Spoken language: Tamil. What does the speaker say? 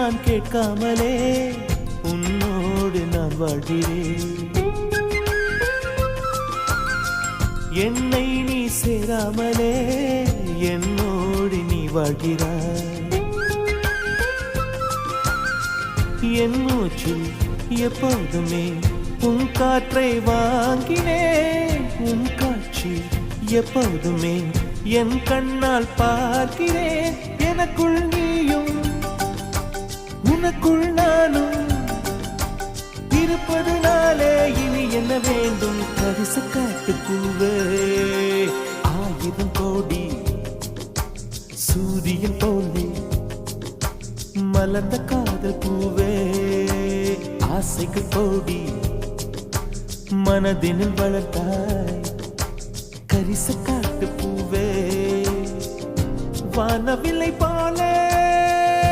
நான் கேட்காமலே உன்னோடு நான் வாழ்கிறேன். என்னை நீ சேராமலே என்னோடு நீ வாழ்கிறாய். என் மூச்சில் எப்போதுமே உன் காற்றை வாங்கினேன். உன் காட்சி எப்போதுமே என் கண்ணால் பார்க்கிறேன். எனக்குள் நீயும் உனக்குள் நானும் இருப்பதுனாலே இனி என்ன வேண்டும்? கரிச காட்டு பூவே, 1000 கோடி சூரியன் போலே மலர்ந்த காதல் பூவே, ஆசைக்கு கோடி மனதினில் வளர்த்தாய். கரிச காட்டு பூவே, வானவில்லை போலே